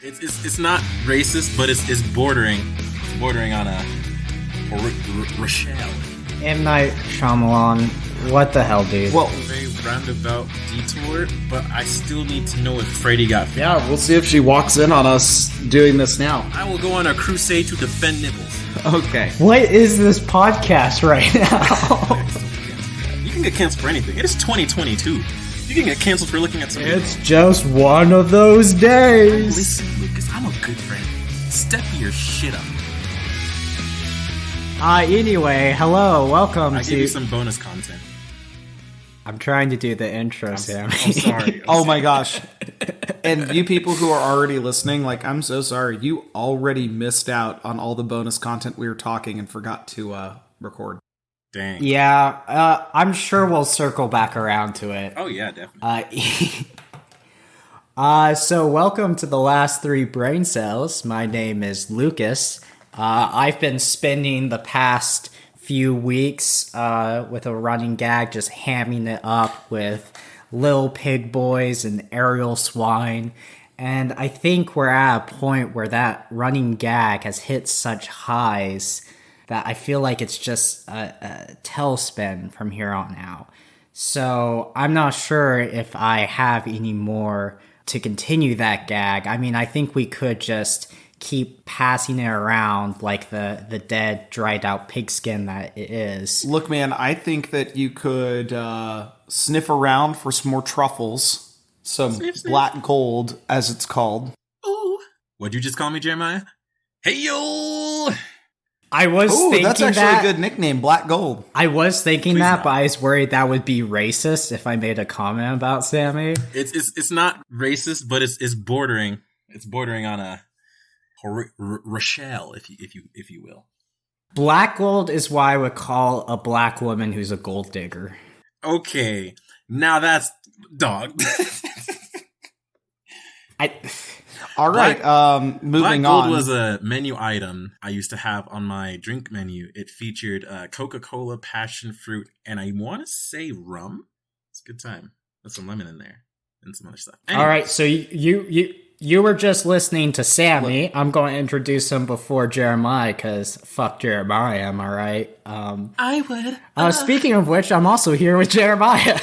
It's not racist, but it's bordering on a Rochelle. M. Night Shyamalan, what the hell, dude? Well, very roundabout detour, but I still need to know if Freddy got fit. Yeah, we'll see if she walks in on us doing this now. I will go on a crusade to defend nipples. Okay. What is this podcast right now? You can get canceled for anything. It is 2022. You can get canceled for looking at something. It's just one of those days. Listen, Lucas, I'm a good friend. Step your shit up. Anyway, hello, welcome I to... give you some bonus content. I'm trying to do the intro, Sam. I'm sorry. Oh my gosh. And you people who are already listening, like, I'm so sorry. You already missed out on all the bonus content we were talking and forgot to record. Dang. Yeah, I'm sure we'll circle back around to it. Oh yeah, definitely. So welcome to the last three brain cells. My name is Lucas. I've been spending the past few weeks with a running gag, just hamming it up with Lil Pig Boys and Ariel Swine. And I think we're at a point where that running gag has hit such highs that I feel like it's just a tailspin from here on out. So I'm not sure if I have any more to continue that gag. I mean, I think we could just keep passing it around like the dead, dried out pigskin that it is. Look, man, I think that you could sniff around for some more truffles. Some Sniff, sniff. black gold, as it's called. Ooh. What'd you just call me, Jeremiah? Hey yo! I was thinking that's actually that. a good nickname, Black Gold. I was thinking Please that, not. but I was worried that would be racist if I made a comment about Sammy. It's not racist, but it's bordering on a Rochelle, if you will. Black gold is why I would call a black woman who's a gold digger. Okay, now that's dog. All right, moving Black Gold on. was a menu item I used to have on my drink menu. It featured Coca-Cola, passion fruit, and I want to say rum. It's a good time. There's some lemon in there and some other stuff. All right, so you were just listening to Sammy. I'm going to introduce him before Jeremiah, because fuck Jeremiah, am I right? I would. Speaking of which, I'm also here with Jeremiah.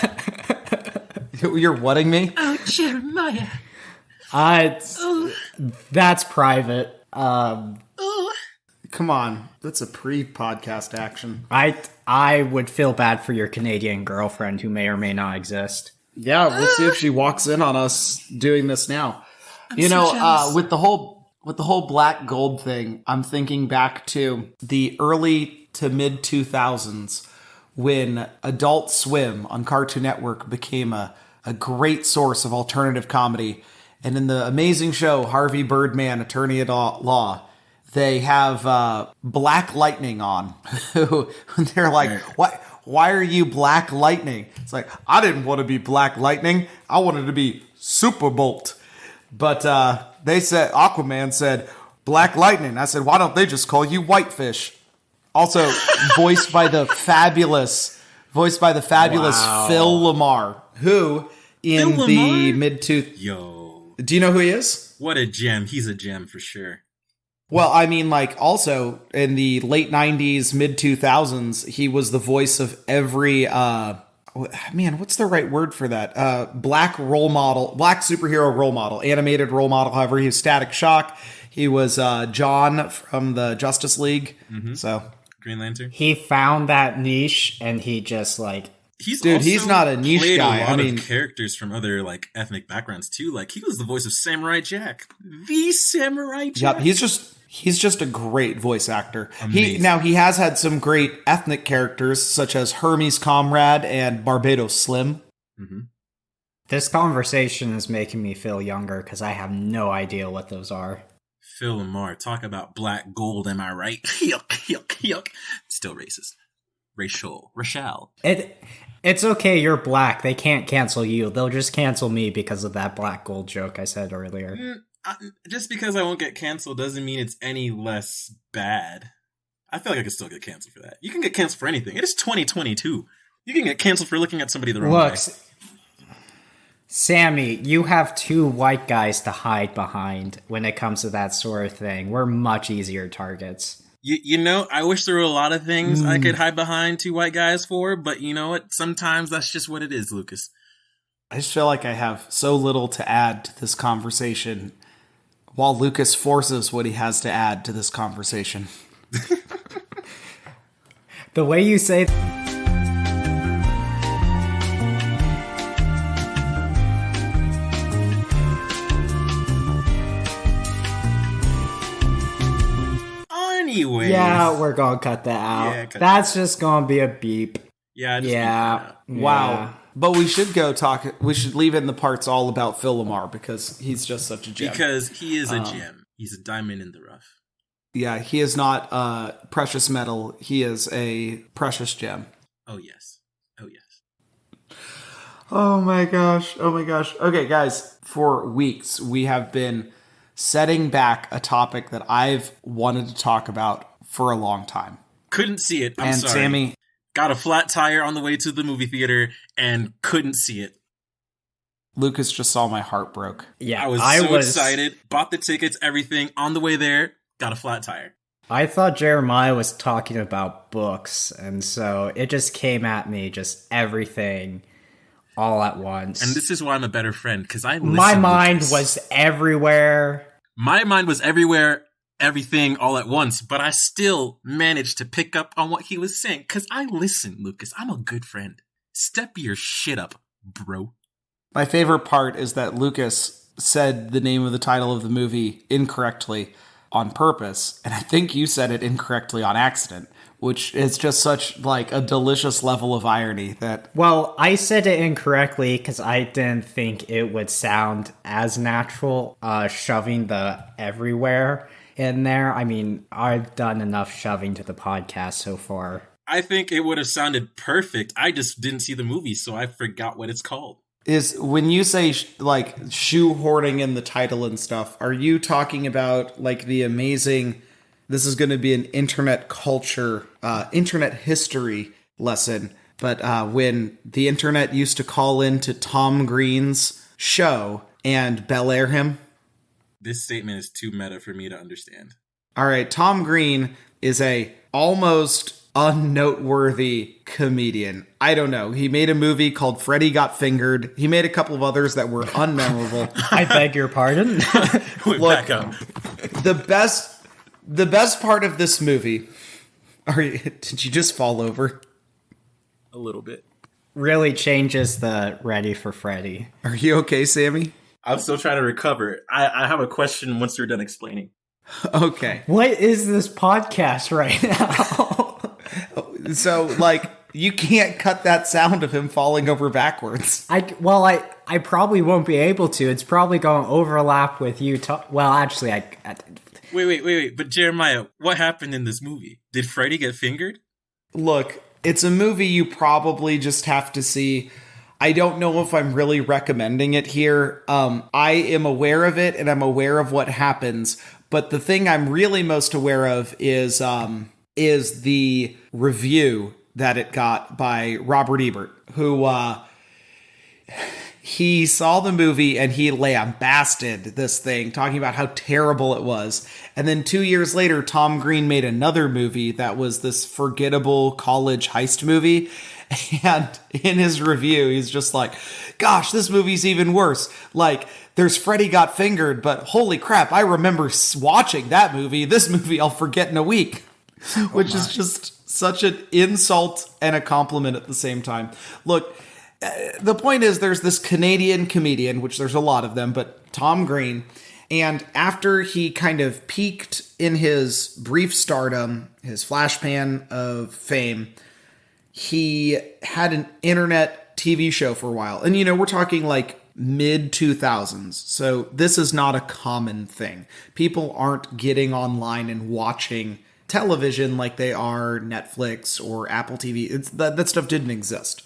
You're whatting me? Oh, Jeremiah. That's private. Come on, that's a pre-podcast action. I would feel bad for your Canadian girlfriend who may or may not exist. Yeah, we'll see if she walks in on us doing this now. I'm so jealous. With the whole black gold thing, I'm thinking back to the early to mid 2000s when Adult Swim on Cartoon Network became a great source of alternative comedy. And in the amazing show Harvey Birdman, Attorney at Law, they have Black Lightning on. They're like, "What? Why are you Black Lightning?" It's like, I didn't want to be Black Lightning. I wanted to be Super Bolt. But they said, Aquaman said, Black Lightning. I said, why don't they just call you Whitefish? Also, voiced by the fabulous Wow. Phil LaMarr, who in Phil the LaMarr? mid-two... Yo. Do you know who he is? What a gem. He's a gem for sure. Well, I mean, like, also in the late 90s, mid 2000s, he was the voice of every, man, what's the right word for that? Black superhero role model, animated role model. However, he was Static Shock. He was John from the Justice League. Mm-hmm. So Green Lantern. He found that niche and he just like... He's not a niche played guy. A lot I mean, of characters from other like ethnic backgrounds too. Like he was the voice of Samurai Jack, the Samurai Jack. Yep, he's just a great voice actor. Amazing. He has had some great ethnic characters such as Hermes Comrade and Barbados Slim. Mm-hmm. This conversation is making me feel younger because I have no idea what those are. Phil LaMarr, talk about black gold. Am I right? Yuck, yuck, yuck. Still racist. Rochelle. It's okay, you're black. They can't cancel you. They'll just cancel me because of that black gold joke I said earlier. Just because I won't get canceled doesn't mean it's any less bad. I feel like I could still get canceled for that. You can get canceled for anything. It is 2022. You can get canceled for looking at somebody the wrong way. Sammy, you have two white guys to hide behind when it comes to that sort of thing. We're much easier targets. You know, I wish there were a lot of things I could hide behind two white guys for, but you know what? Sometimes that's just what it is, Lucas. I just feel like I have so little to add to this conversation while Lucas forces what he has to add to this conversation. The way you say... Anyway. Yeah, we're gonna cut that out. Yeah, That's just gonna be a beep. Yeah. Wow. But we should we should leave in the parts all about Phil LaMarr because he's just such a gem. Because he is a gem. He's a diamond in the rough. Yeah, he is not precious metal. He is a precious gem. Oh, yes. Oh, yes. Oh, my gosh. Okay, guys, for weeks, we have been setting back a topic that I've wanted to talk about for a long time. Couldn't see it. I'm sorry. Sammy... Got a flat tire on the way to the movie theater and couldn't see it. Lucas just saw my heart broke. Yeah, I was excited. Bought the tickets, everything. On the way there, got a flat tire. I thought Jeremiah was talking about books, and so it just came at me, just everything all at once. And this is why I'm a better friend, because my mind was everywhere. My mind was everywhere. Everything all at once, but I still managed to pick up on what he was saying because I listen, Lucas. I'm a good friend. Step your shit up, bro. My favorite part is that Lucas said the name of the title of the movie incorrectly on purpose, and I think you said it incorrectly on accident, which is just such like a delicious level of irony that... Well, I said it incorrectly because I didn't think it would sound as natural, shoving the everywhere in there. I mean, I've done enough shoving to the podcast so far. I think it would have sounded perfect. I just didn't see the movie, so I forgot what it's called. Is when you say like shoehorning in the title and stuff, are you talking about like the amazing, this is going to be an internet culture, internet history lesson, but when the internet used to call into Tom Green's show and Bel Air him? This statement is too meta for me to understand. All right, Tom Green is a almost unnoteworthy comedian. I don't know. He made a movie called Freddy Got Fingered. He made a couple of others that were unmemorable. I beg your pardon? Look, back up. The best part of this movie... Did you just fall over? A little bit. Really changes the Ready for Freddy. Are you okay, Sammy? I'm still trying to recover. I have a question once you're done explaining. Okay. What is this podcast right now? So, like, you can't cut that sound of him falling over backwards. I probably won't be able to. It's probably going to overlap with you. Well, actually, Wait. But Jeremiah, what happened in this movie? Did Freddy get fingered? Look, it's a movie you probably just have to see. I don't know if I'm really recommending it here. I am aware of it, and I'm aware of what happens. But the thing I'm really most aware of is the review that it got by Robert Ebert, who he saw the movie and he lambasted this thing, talking about how terrible it was. And then 2 years later, Tom Green made another movie that was this forgettable college heist movie. And in his review, he's just like, gosh, this movie's even worse. Like, there's Freddy Got Fingered, but holy crap, I remember watching that movie. This movie I'll forget in a week. Which is just such an insult and a compliment at the same time. Look, the point is there's this Canadian comedian, which there's a lot of them, but Tom Green. And after he kind of peaked in his brief stardom, his flashpan of fame, he had an internet TV show for a while. And, you know, we're talking like mid-2000s. So this is not a common thing. People aren't getting online and watching television like they are Netflix or Apple TV. That stuff didn't exist.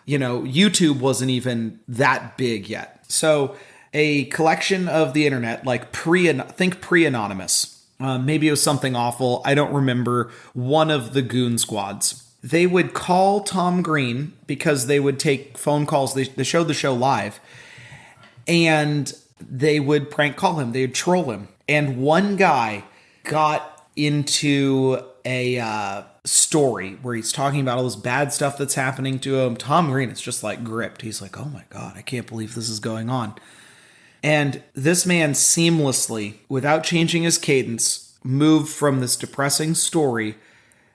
You know, YouTube wasn't even that big yet. So a collection of the internet, like pre-anonymous. Maybe it was something awful. I don't remember. One of the Goon Squads. They would call Tom Green because they would take phone calls. They showed the show live. And they would prank call him. They would troll him. And one guy got into a story where he's talking about all this bad stuff that's happening to him. Tom Green is just like gripped. He's like, oh my God, I can't believe this is going on. And this man seamlessly, without changing his cadence, moved from this depressing story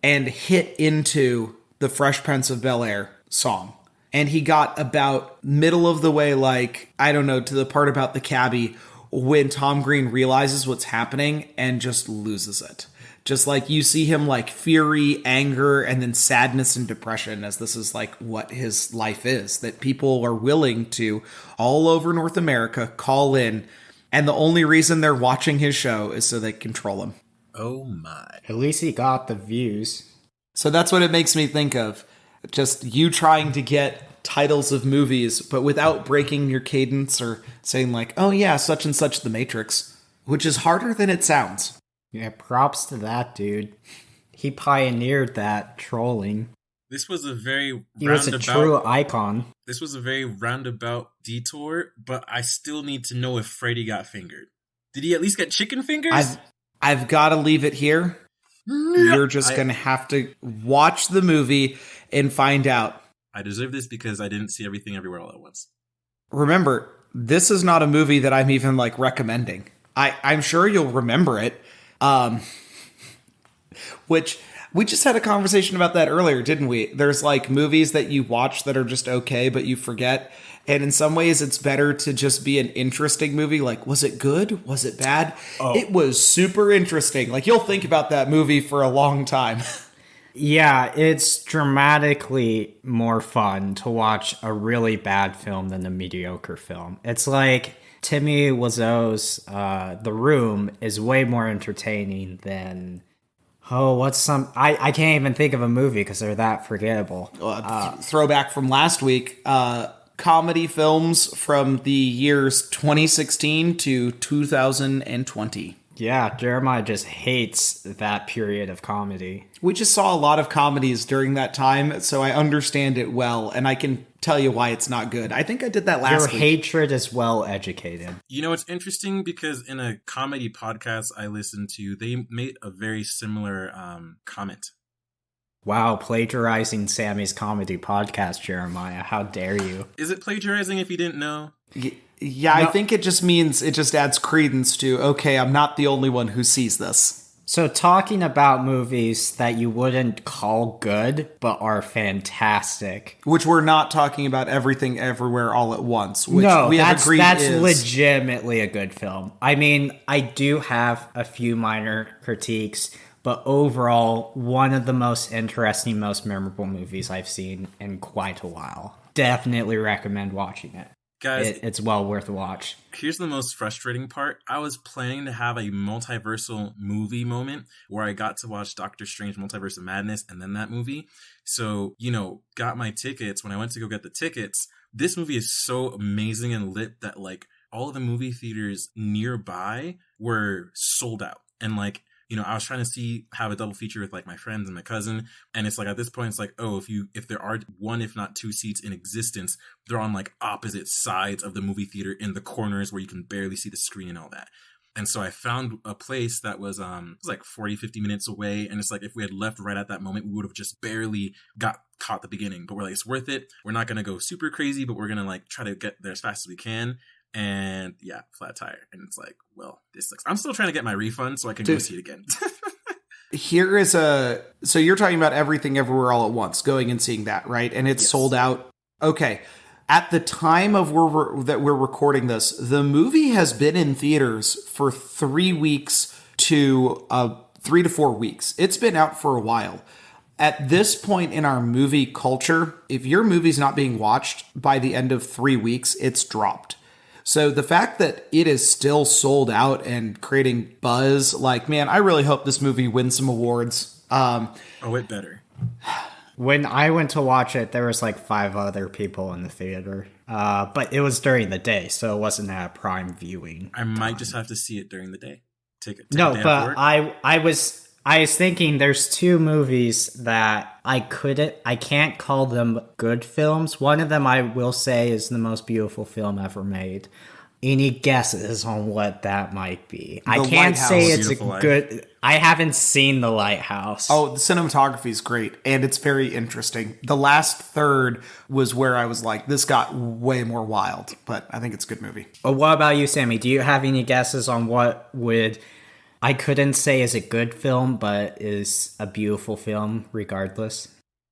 and hit into the Fresh Prince of Bel-Air song. And he got about middle of the way, like, I don't know, to the part about the cabbie when Tom Green realizes what's happening and just loses it. Just like you see him like fury, anger, and then sadness and depression, as this is like what his life is, that people are willing to all over North America call in. And the only reason they're watching his show is so they control him. Oh my. At least he got the views. So that's what it makes me think of. Just you trying to get titles of movies, but without breaking your cadence or saying like, oh yeah, such and such The Matrix, which is harder than it sounds. Yeah, props to that dude. He pioneered that trolling. This was a very He was a true icon. This was a very roundabout detour, but I still need to know if Freddy got fingered. Did he at least get chicken fingers? I've got to leave it here. You're just going to have to watch the movie and find out. I deserve this because I didn't see Everything Everywhere All at Once. Remember, this is not a movie that I'm even like recommending. I'm sure you'll remember it. Which we just had a conversation about that earlier, didn't we? There's like movies that you watch that are just okay, but you forget. And in some ways, it's better to just be an interesting movie. Like, was it good? Was it bad? Oh. It was super interesting. Like, you'll think about that movie for a long time. Yeah, it's dramatically more fun to watch a really bad film than a mediocre film. It's like Timmy Wiseau's The Room is way more entertaining than... I can't even think of a movie because they're that forgettable. Throwback from last week, comedy films from the years 2016 to 2020. Yeah, Jeremiah just hates that period of comedy. We just saw a lot of comedies during that time, so I understand it well, and I can tell you why it's not good. I think I did that last week. Your hatred is well educated. You know, it's interesting because in a comedy podcast I listened to, they made a very similar comment. Wow, plagiarizing Sammy's comedy podcast, Jeremiah. How dare you? Is it plagiarizing if you didn't know? Yeah, no. I think it just means it just adds credence to, okay, I'm not the only one who sees this. So talking about movies that you wouldn't call good, but are fantastic. Which we're not talking about Everything Everywhere All at Once. Which no, we have agreed that's is legitimately a good film. I mean, I do have a few minor critiques, but overall, one of the most interesting, most memorable movies I've seen in quite a while. Definitely recommend watching it. Guys, it's well worth a watch. Here's the most frustrating part. I was planning to have a multiversal movie moment where I got to watch Doctor Strange Multiverse of Madness and then that movie. So, got my tickets. When I went to go get the tickets, this movie is so amazing and lit that like all of the movie theaters nearby were sold out. And like, I was trying to have a double feature with like my friends and my cousin. And it's like, at this point, it's like, oh, if there are one, if not two seats in existence, they're on like opposite sides of the movie theater in the corners where you can barely see the screen and all that. And so I found a place that was like 40, 50 minutes away. And it's like, if we had left right at that moment, we would have just barely got caught the beginning. But we're like, it's worth it. We're not going to go super crazy, but we're going to like try to get there as fast as we can. And yeah, flat tire. And it's like, well, this sucks. I'm still trying to get my refund so I can go see it again. So you're talking about Everything Everywhere All at Once, going and seeing that, right? And it's sold out. Okay. At the time of that we're recording this, the movie has been in theaters for 3 weeks to 3 to 4 weeks. It's been out for a while. At this point in our movie culture, if your movie's not being watched by the end of 3 weeks, it's dropped. So the fact that it is still sold out and creating buzz, like, man, I really hope this movie wins some awards. It better. When I went to watch it, there was like 5 other people in the theater. But it was during the day, so it wasn't a prime viewing. I might just have to see it during the day. Take no, a day but I was thinking there's 2 movies that I can't call them good films. One of them I will say is the most beautiful film ever made. Any guesses on what that might be? I can't Lighthouse. say it's a Beautiful Life. good. I haven't seen The Lighthouse. Oh, the cinematography is great, and it's very interesting. The last third was where I was like, this got way more wild, but I think it's a good movie. What about you, Sammy? Do you have any guesses on what would... I couldn't say is a good film, but is a beautiful film regardless?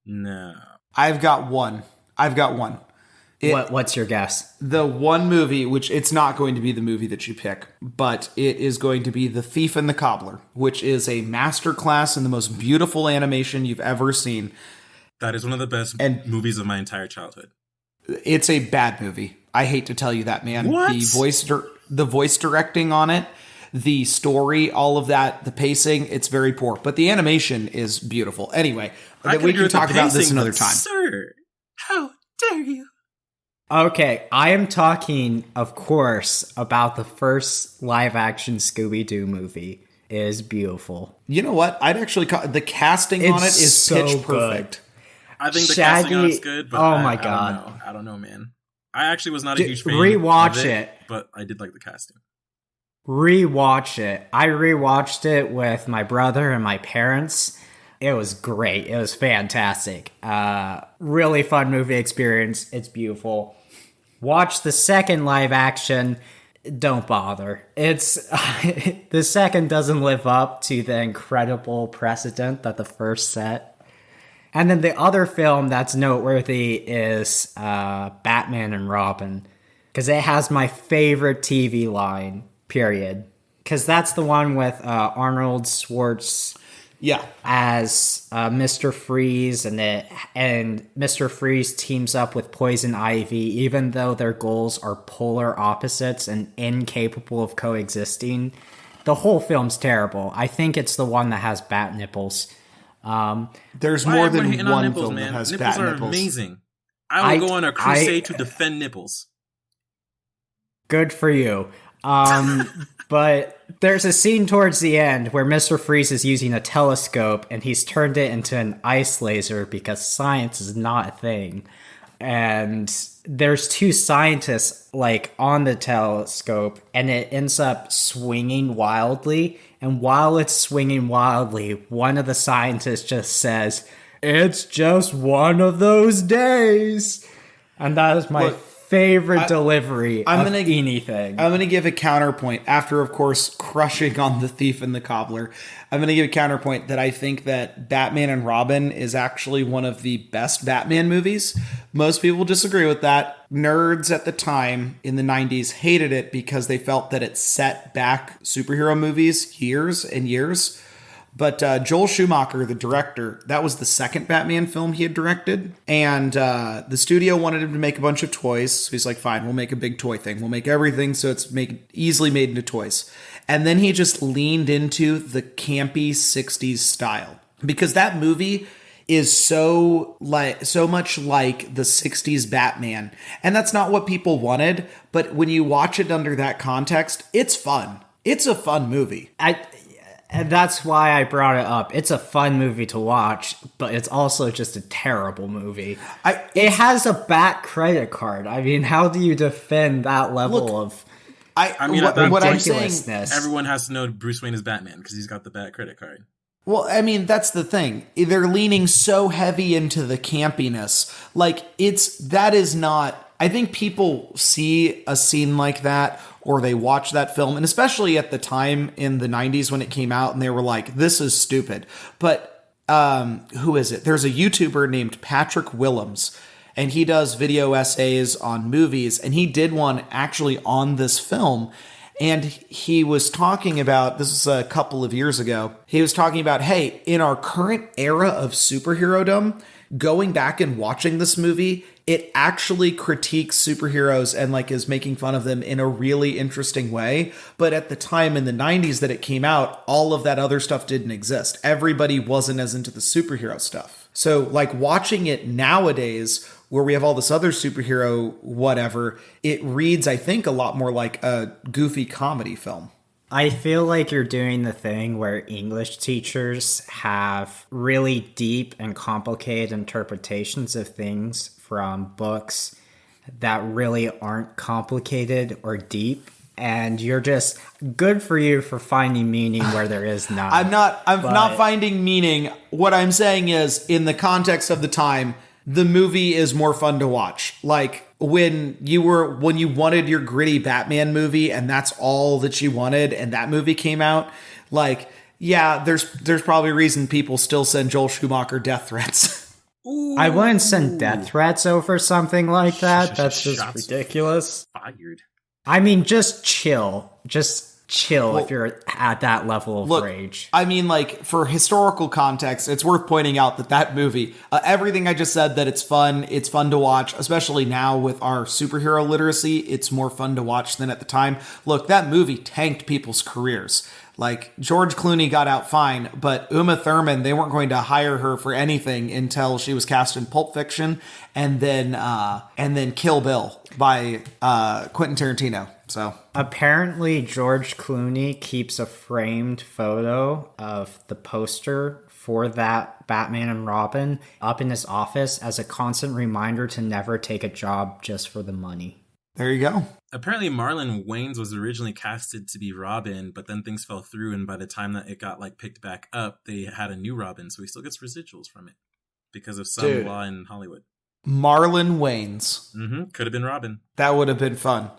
No. I've got one. What's your guess? The one movie, which it's not going to be the movie that you pick, but it is going to be The Thief and the Cobbler, which is a masterclass in the most beautiful animation you've ever seen. That is one of the best movies of my entire childhood. It's a bad movie. I hate to tell you that, man. What? The voice directing on it, the story, all of that, the pacing, it's very poor. But the animation is beautiful. Anyway, we can talk about this another time. Sir, how dare you? Okay, I am talking, of course, about the first live-action Scooby-Doo movie. It is beautiful. You know what? I'd actually the casting on it is so pitch perfect. I think the Shaggy, casting on it's good, but oh my God. I don't know, man. I actually was not a huge fan rewatch of it, but I did like the casting. Rewatch it. I rewatched it with my brother and my parents. It was great. It was fantastic. Really fun movie experience. It's beautiful. Watch the second live action. Don't bother. It's the second doesn't live up to the incredible precedent that the first set. And then the other film that's noteworthy is Batman and Robin, because it has my favorite TV line, period. Because that's the one with Arnold Schwartz. Yeah, as Mr. Freeze, and Mr. Freeze teams up with Poison Ivy, even though their goals are polar opposites and incapable of coexisting. The whole film's terrible. I think it's the one that has bat nipples. There's more than one film that has bat nipples. Nipples are amazing. I will go on a crusade to defend nipples. Good for you. But there's a scene towards the end where Mr. Freeze is using a telescope and he's turned it into an ice laser because science is not a thing. And there's two scientists on the telescope and it ends up swinging wildly. And while it's swinging wildly, one of the scientists just says, "It's just one of those days." And that is my favorite delivery of anything. I'm going to give a counterpoint after, of course, crushing on The Thief and the Cobbler. I'm going to give a counterpoint that I think that Batman and Robin is actually one of the best Batman movies. Most people disagree with that. Nerds at the time in the 90s hated it because they felt that it set back superhero movies years and years. But Joel Schumacher, the director, that was the second Batman film he had directed. And the studio wanted him to make a bunch of toys. So he's like, fine, we'll make a big toy thing. We'll make everything so it's easily made into toys. And then he just leaned into the campy 60s style. Because that movie is so much like the 60s Batman. And that's not what people wanted. But when you watch it under that context, it's fun. It's a fun movie. And that's why I brought it up. It's a fun movie to watch, but it's also just a terrible movie. It has a bat credit card. I mean, how do you defend that level of what I'm saying? Everyone has to know Bruce Wayne is Batman because he's got the bat credit card. Well, I mean, that's the thing. They're leaning so heavy into the campiness. I think people see a scene like that or they watch that film, and especially at the time in the 90s when it came out, and they were like, this is stupid. But who is it? There's a YouTuber named Patrick Willems, and he does video essays on movies, and he did one actually on this film. And he was talking about, this is a couple of years ago, he was talking about, hey, in our current era of superhero-dom, going back and watching this movie, it actually critiques superheroes and is making fun of them in a really interesting way. But at the time in the 90s that it came out, all of that other stuff didn't exist. Everybody wasn't as into the superhero stuff. So watching it nowadays, where we have all this other superhero whatever, it reads, I think, a lot more like a goofy comedy film. I feel like you're doing the thing where English teachers have really deep and complicated interpretations of things from books that really aren't complicated or deep. And you're just good for you for finding meaning where there is none. I'm not finding meaning. What I'm saying is, in the context of the time, the movie is more fun to watch. Like when you wanted your gritty Batman movie and that's all that you wanted, and that movie came out, like, yeah, there's probably a reason people still send Joel Schumacher death threats. Ooh. I wouldn't send death threats over something like that. That's just ridiculous. Fired. I mean, just chill. Just chill if you're at that level of rage. I mean, like, for historical context, it's worth pointing out that movie, everything I just said, that it's fun to watch, especially now with our superhero literacy, it's more fun to watch than at the time. Look, that movie tanked people's careers. Like, George Clooney got out fine, but Uma Thurman, they weren't going to hire her for anything until she was cast in Pulp Fiction and then Kill Bill by Quentin Tarantino. So apparently George Clooney keeps a framed photo of the poster for that Batman and Robin up in his office as a constant reminder to never take a job just for the money. There you go. Apparently Marlon Wayans was originally casted to be Robin, but then things fell through, and by the time that it got picked back up, they had a new Robin, so he still gets residuals from it because of some law in Hollywood. Marlon Wayans. Could have been Robin. That would have been fun.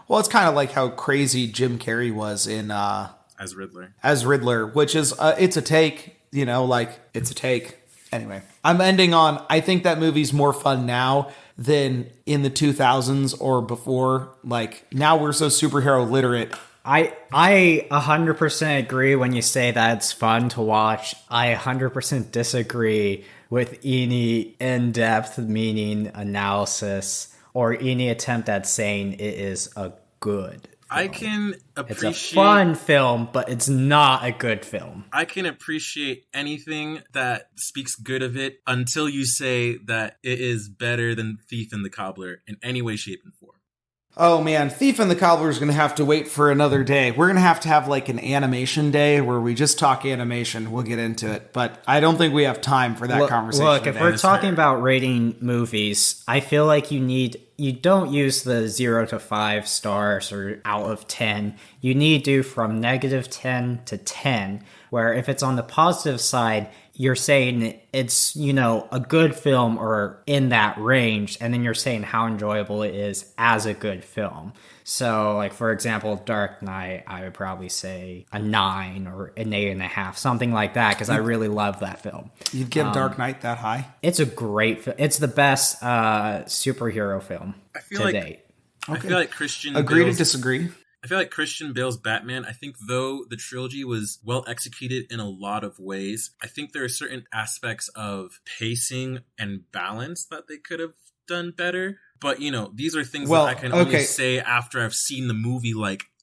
Well, it's kind of like how crazy Jim Carrey was in as Riddler. As Riddler, which is it's a take, it's a take. Anyway, I'm ending on, I think that movie's more fun now than in the 2000s or before. Like, now we're so superhero literate. I 100% agree when you say that it's fun to watch. I 100% disagree with any in-depth meaning analysis or any attempt at saying it is a good film. I can appreciate... It's a fun film, but it's not a good film. I can appreciate anything that speaks good of it until you say that it is better than Thief and the Cobbler in any way, shape, and form. Oh man, Thief and the Cobbler is going to have to wait for another day. We're going to have like an animation day where we just talk animation. We'll get into it, but I don't think we have time for that conversation. Look, if we're talking about rating movies, I feel like you don't use the 0 to 5 stars or out of 10. You need to from -10 to 10, where if it's on the positive side, you're saying it's, a good film or in that range, and then you're saying how enjoyable it is as a good film. So, like, for example, Dark Knight, I would probably say a 9 or an 8.5, something like that, because I really love that film. You'd give Dark Knight that high? It's a great film. It's the best superhero film to date. I feel like Christian Agree to disagree. I feel like Christian Bale's Batman, I think though the trilogy was well executed in a lot of ways, I think there are certain aspects of pacing and balance that they could have done better. But, these are things that I can only say after I've seen the movie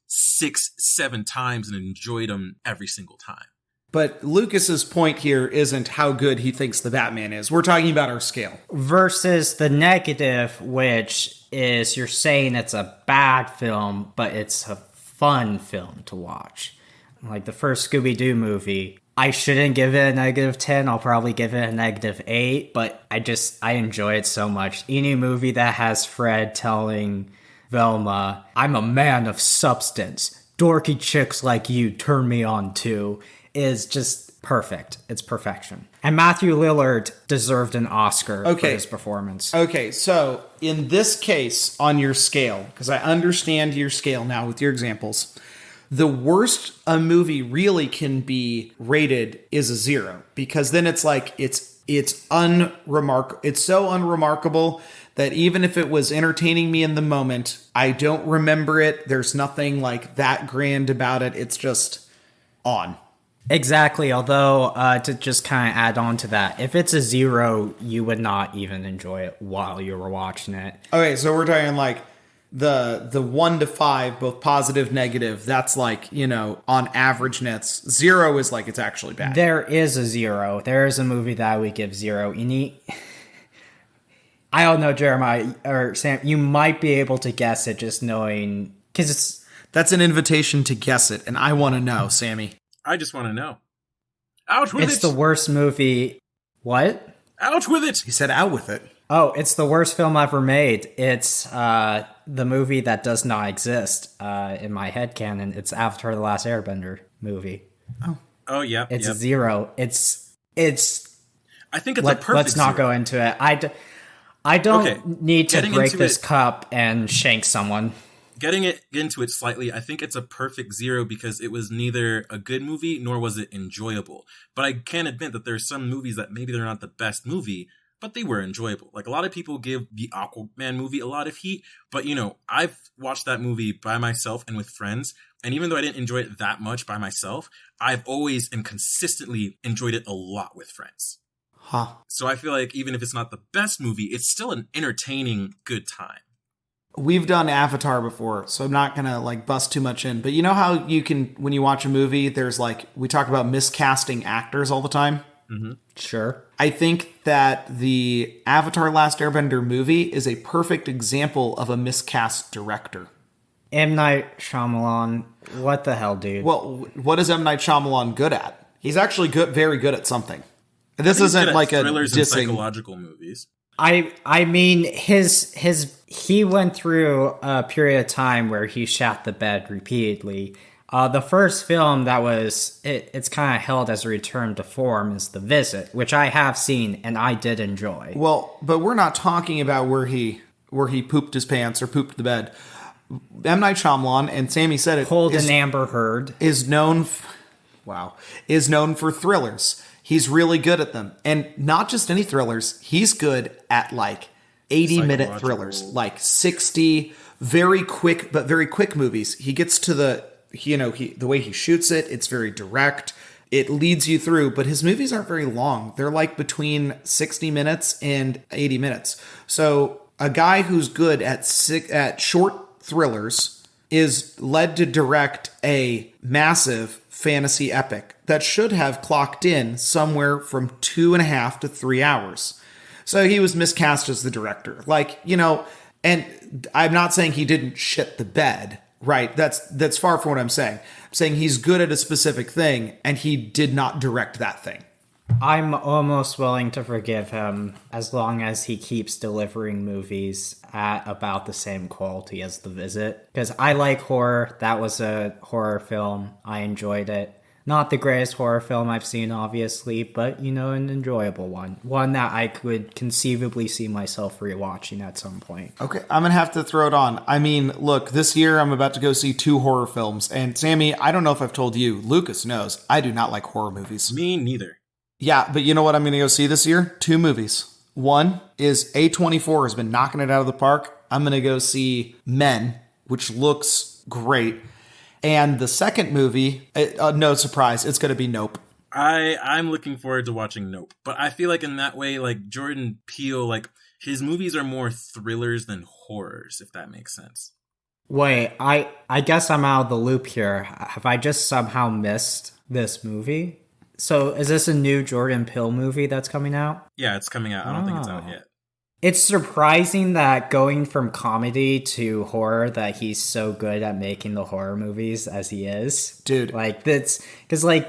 6-7 times and enjoyed them every single time. But Lucas's point here isn't how good he thinks the Batman is. We're talking about our scale. Versus the negative, which is you're saying it's a bad film, but it's a fun film to watch. Like the first Scooby-Doo movie, I shouldn't give it a -10. I'll probably give it a -8, but I enjoy it so much. Any movie that has Fred telling Velma, I'm a man of substance. Dorky chicks like you turn me on too, is just perfect. It's perfection. And Matthew Lillard deserved an Oscar for his performance. Okay, so in this case, on your scale, because I understand your scale now with your examples, the worst a movie really can be rated is a 0, because then it's like it's unremarkable. It's so unremarkable that even if it was entertaining me in the moment, I don't remember it. There's nothing like that grand about it. It's just on. Exactly, although to just kind of add on to that, if it's a 0, you would not even enjoy it while you were watching it. Okay, so we're talking like the 1 to 5, both positive, negative, that's like, on average nets. 0 is like it's actually bad. There is a 0. There is a movie that I would give 0. I don't know, Jeremiah or Sam, you might be able to guess it just knowing, because that's an invitation to guess it, and I want to know, Sammy. I just want to know. Out with it! It's the worst movie. What? Out with it! He said out with it. Oh, it's the worst film ever made. It's the movie that does not exist in my headcanon. It's Avatar: The Last Airbender movie. Oh yeah, It's a zero. It's. I think it's a perfect. Let's not zero. go into it. I don't need to Getting break into this it- cup and shank someone. Getting it into it slightly, I think it's a perfect zero because it was neither a good movie nor was it enjoyable. But I can admit that there are some movies that maybe they're not the best movie, but they were enjoyable. Like a lot of people give the Aquaman movie a lot of heat, but I've watched that movie by myself and with friends, and even though I didn't enjoy it that much by myself, I've always and consistently enjoyed it a lot with friends. Huh. So I feel like even if it's not the best movie, it's still an entertaining, good time. We've done Avatar before, so I'm not gonna bust too much in. But you know how you can, when you watch a movie, there's we talk about miscasting actors all the time. Mm-hmm. Sure. I think that the Avatar: Last Airbender movie is a perfect example of a miscast director. M. Night Shyamalan, what the hell, dude? Well, what is M. Night Shyamalan good at? He's actually very good at something. This isn't Good at like a thrillers and dissing. psychological movies. I mean he went through a period of time where he shat the bed repeatedly. The first film that was it's kind of held as a return to form is The Visit, which I have seen and I did enjoy. Well, but we're not talking about where he pooped his pants or pooped the bed. M. Night Shyamalan, and Sammy said it, Hold an Amber Heard. is known for thrillers. He's really good at them. And not just any thrillers. He's good at 80-minute thrillers, 60, very quick movies. He gets to the way he shoots it, it's very direct. It leads you through, but his movies aren't very long. They're between 60 minutes and 80 minutes. So a guy who's good at short thrillers is led to direct a massive fantasy epic that should have clocked in somewhere from 2.5 to 3 hours. So he was miscast as the director. And I'm not saying he didn't shit the bed, right? That's far from what I'm saying. I'm saying he's good at a specific thing and he did not direct that thing. I'm almost willing to forgive him as long as he keeps delivering movies at about the same quality as The Visit. Because I like horror. That was a horror film. I enjoyed it. Not the greatest horror film I've seen, obviously, but, an enjoyable one. One that I could conceivably see myself rewatching at some point. Okay, I'm going to have to throw it on. I mean, look, this year I'm about to go see 2 horror films. And Sammy, I don't know if I've told you, Lucas knows, I do not like horror movies. Me neither. Yeah, but you know what I'm going to go see this year? 2 movies. One is A24 has been knocking it out of the park. I'm going to go see Men, which looks great. And the second movie, no surprise, it's going to be Nope. I'm looking forward to watching Nope. But I feel like in that way, Jordan Peele, his movies are more thrillers than horrors, if that makes sense. Wait, I guess I'm out of the loop here. Have I just somehow missed this movie? So is this a new Jordan Peele movie that's coming out? Yeah, it's coming out. I don't think it's out yet. It's surprising that going from comedy to horror that he's so good at making the horror movies as he is. Dude. That's because almost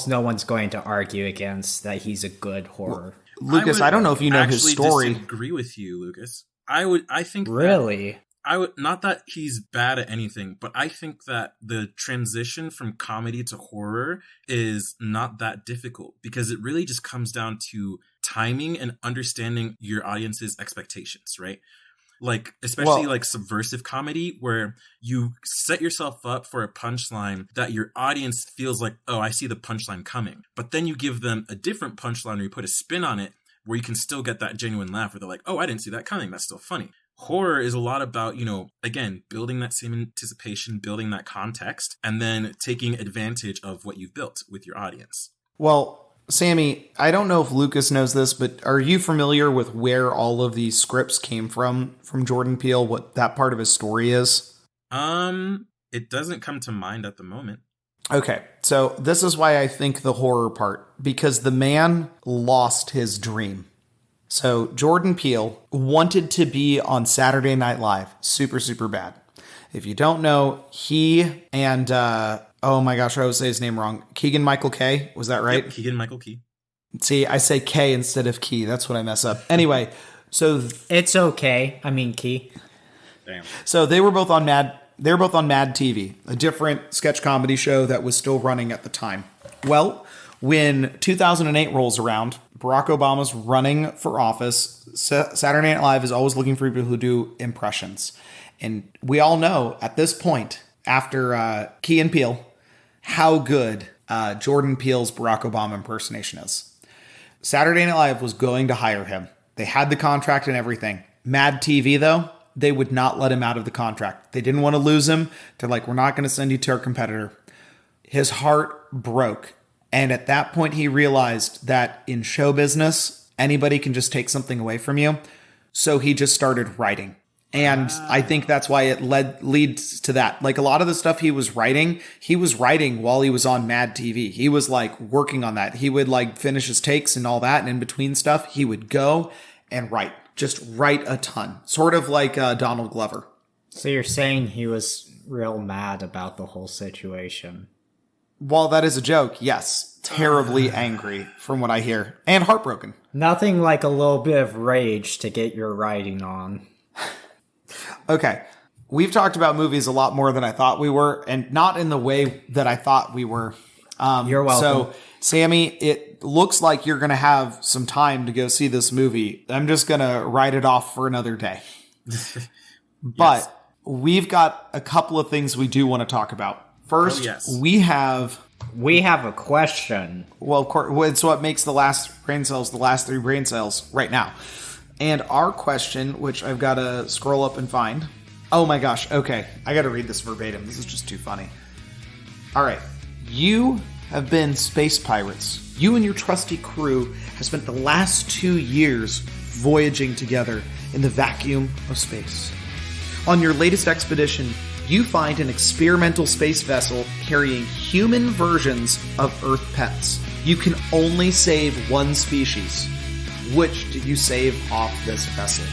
no one's going to argue against that he's a good horror. Lucas, I don't know if you know his story. I disagree with you, Lucas. I think really? Not that he's bad at anything, but I think that the transition from comedy to horror is not that difficult because it really just comes down to timing and understanding your audience's expectations, right? Especially subversive comedy where you set yourself up for a punchline that your audience feels like, oh, I see the punchline coming. But then you give them a different punchline or you put a spin on it where you can still get that genuine laugh where they're like, oh, I didn't see that coming. That's still funny. Horror is a lot about, again, building that same anticipation, building that context, and then taking advantage of what you've built with your audience. Well, Sammy, I don't know if Lucas knows this, but are you familiar with where all of these scripts came from Jordan Peele, what that part of his story is? It doesn't come to mind at the moment. Okay, so this is why I think the horror part, because the man lost his dream. So Jordan Peele wanted to be on Saturday Night Live super, super bad. If you don't know, he and, oh my gosh, I always say his name wrong. Keegan-Michael Key, was that right? Yep, Keegan-Michael Key. See, I say K instead of key. That's what I mess up. Anyway, so It's okay. I mean, Key. Damn. So they were both on Mad. They were both on Mad TV, a different sketch comedy show that was still running at the time. Well, when 2008 rolls around, Barack Obama's running for office. Saturday Night Live is always looking for people who do impressions, and we all know at this point, after Key and Peele, how good Jordan Peele's Barack Obama impersonation is. Saturday Night Live was going to hire him. They had the contract and everything. Mad TV, though, they would not let him out of the contract. They didn't want to lose him. They're like, we're not going to send you to our competitor. His heart broke. And at that point, he realized that in show business, anybody can just take something away from you. So he just started writing. And I think that's why it leads to that. Like a lot of the stuff he was writing while he was on Mad TV. He was like working on that. He would like finish his takes and all that. And in between stuff, he would go and write. Just write a ton. Sort of like Donald Glover. So you're saying he was real mad about the whole situation? While that is a joke, yes. Terribly angry from what I hear. And heartbroken. Nothing like a little bit of rage to get your writing on. Okay. We've talked about movies a lot more than I thought we were, and not in the way that I thought we were. You're welcome. So, Sammy, it looks like you're going to have some time to go see this movie. I'm just going to write it off for another day. But we've got a couple of things we do want to talk about. First, we have a question. Well, of course, it's what makes the last three brain cells right now. And our question, which I've got to scroll up and find. Oh my gosh. Okay. I got to read this verbatim. This is just too funny. All right. You have been space pirates. You and your trusty crew have spent the last 2 years voyaging together in the vacuum of space. On your latest expedition, you find an experimental space vessel carrying human versions of Earth pets. You can only save one species. Which did you save off this vessel?